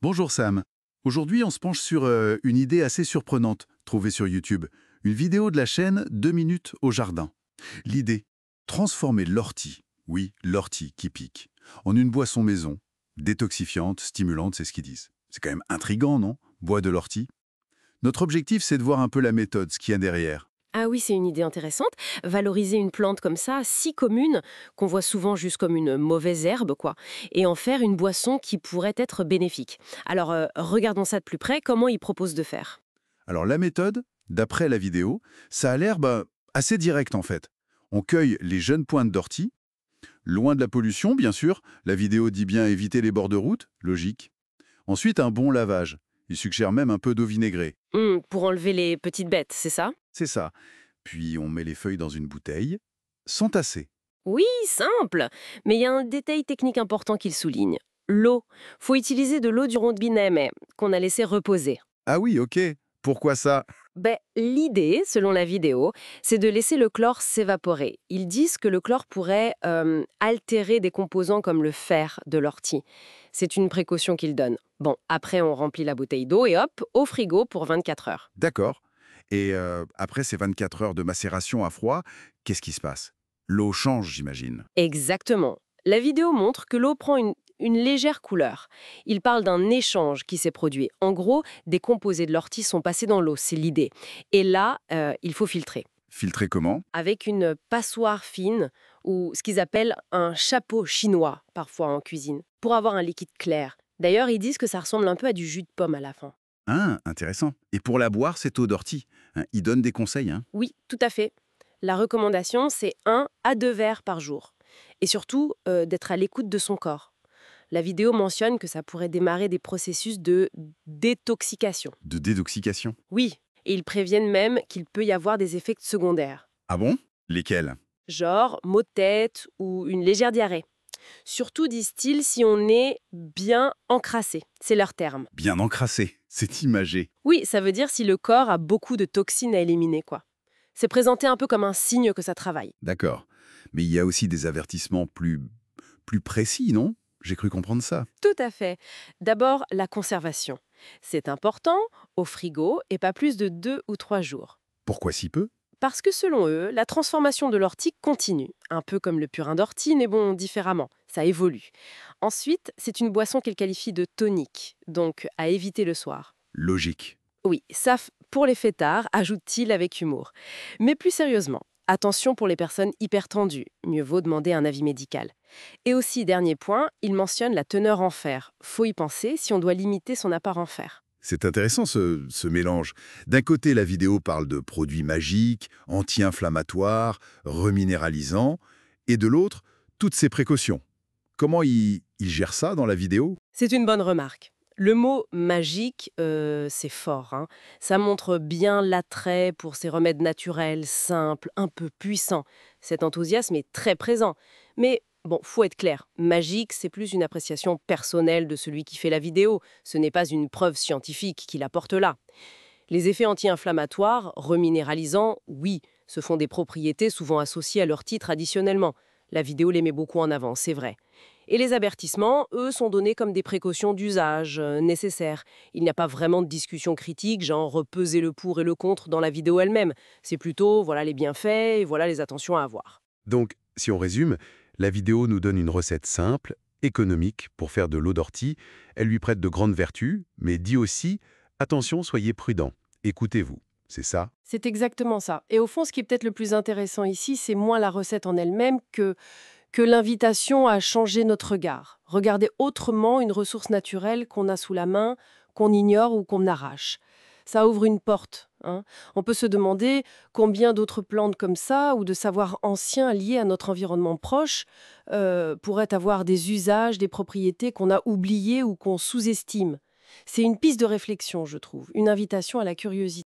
Bonjour Sam. Aujourd'hui, on se penche sur une idée assez surprenante trouvée sur YouTube. Une vidéo de la chaîne 2 minutes au jardin. L'idée, transformer l'ortie, oui, l'ortie qui pique, en une boisson maison, détoxifiante, stimulante, c'est ce qu'ils disent. C'est quand même intriguant, non? Bois de l'ortie. Notre objectif, c'est de voir un peu la méthode, ce qu'il y a derrière. Ah oui, c'est une idée intéressante. Valoriser une plante comme ça, si commune, qu'on voit souvent juste comme une mauvaise herbe, quoi, et en faire une boisson qui pourrait être bénéfique. Alors, regardons ça de plus près, comment ils proposent de faire. Alors la méthode, d'après la vidéo, ça a l'air assez direct en fait. On cueille les jeunes pointes d'ortie, loin de la pollution, bien sûr. La vidéo dit bien éviter les bords de route, logique. Ensuite, un bon lavage. Il suggère même un peu d'eau vinaigrée. Pour enlever les petites bêtes, c'est ça? C'est ça. Puis on met les feuilles dans une bouteille, sans tasser. Oui, simple. Mais il y a un détail technique important qu'il souligne. L'eau. Faut utiliser de l'eau du robinet, mais qu'on a laissé reposer. Ah oui, ok. Pourquoi ça? L'idée, selon la vidéo, c'est de laisser le chlore s'évaporer. Ils disent que le chlore pourrait altérer des composants comme le fer de l'ortie. C'est une précaution qu'ils donnent. Bon, après, on remplit la bouteille d'eau et hop, au frigo pour 24 heures. D'accord. Et après ces 24 heures de macération à froid, qu'est-ce qui se passe? L'eau change, j'imagine. Exactement. La vidéo montre que l'eau prend une légère couleur. Il parle d'un échange qui s'est produit. En gros, des composés de l'ortie sont passés dans l'eau, c'est l'idée. Et là, il faut filtrer. Filtrer comment? Avec une passoire fine ou ce qu'ils appellent un chapeau chinois, parfois en cuisine, pour avoir un liquide clair. D'ailleurs, ils disent que ça ressemble un peu à du jus de pomme à la fin. Ah, intéressant. Et pour la boire, cette eau d'ortie, hein, ils donnent des conseils, hein? Oui, tout à fait. La recommandation, c'est 1 à 2 verres par jour. Et surtout, d'être à l'écoute de son corps. La vidéo mentionne que ça pourrait démarrer des processus de détoxication. De détoxication. Oui, et ils préviennent même qu'il peut y avoir des effets secondaires, Ah bon? Lesquels? genre maux de tête ou une légère diarrhée. Surtout, disent-ils, si on est bien encrassé. C'est leur terme. Bien encrassé. C'est imagé. Oui, ça veut dire si le corps a beaucoup de toxines à éliminer, quoi. C'est présenté un peu comme un signe que ça travaille. D'accord. Mais il y a aussi des avertissements plus précis, non? J'ai cru comprendre ça. Tout à fait. D'abord, la conservation. C'est important, au frigo, et pas plus de 2 ou 3 jours. Pourquoi si peu? Parce que selon eux, la transformation de l'ortie continue, un peu comme le purin d'ortie, mais bon, différemment, ça évolue. Ensuite, c'est une boisson qu'elle qualifie de tonique, donc à éviter le soir. Logique. Oui, ça, pour les fêtards, ajoute-t-il avec humour. Mais plus sérieusement, attention pour les personnes hypertendues, mieux vaut demander un avis médical. Et aussi, dernier point, il mentionne la teneur en fer. Faut y penser si on doit limiter son apport en fer. C'est intéressant ce mélange. D'un côté, la vidéo parle de produits magiques, anti-inflammatoires, reminéralisants, et de l'autre, toutes ces précautions. Comment il gère ça dans la vidéo? C'est une bonne remarque. Le mot magique, c'est fort, hein. Ça montre bien l'attrait pour ces remèdes naturels, simples, un peu puissants. Cet enthousiasme est très présent. Mais bon, faut être clair, magique, c'est plus une appréciation personnelle de celui qui fait la vidéo. Ce n'est pas une preuve scientifique qui l'apporte là. Les effets anti-inflammatoires, reminéralisants, oui, ce sont des propriétés souvent associées à l'ortie traditionnellement. La vidéo les met beaucoup en avant, c'est vrai. Et les avertissements, eux, sont donnés comme des précautions d'usage nécessaires. Il n'y a pas vraiment de discussion critique, genre peser le pour et le contre dans la vidéo elle-même. C'est plutôt, voilà les bienfaits et voilà les attentions à avoir. Donc, si on résume, la vidéo nous donne une recette simple, économique, pour faire de l'eau d'ortie. Elle lui prête de grandes vertus, mais dit aussi « Attention, soyez prudents, écoutez-vous ». C'est ça? C'est exactement ça. Et au fond, ce qui est peut-être le plus intéressant ici, c'est moins la recette en elle-même que l'invitation à changer notre regard. Regarder autrement une ressource naturelle qu'on a sous la main, qu'on ignore ou qu'on arrache. Ça ouvre une porte, hein. On peut se demander combien d'autres plantes comme ça ou de savoirs anciens liés à notre environnement proche pourraient avoir des usages, des propriétés qu'on a oubliées ou qu'on sous-estime. C'est une piste de réflexion, je trouve, une invitation à la curiosité.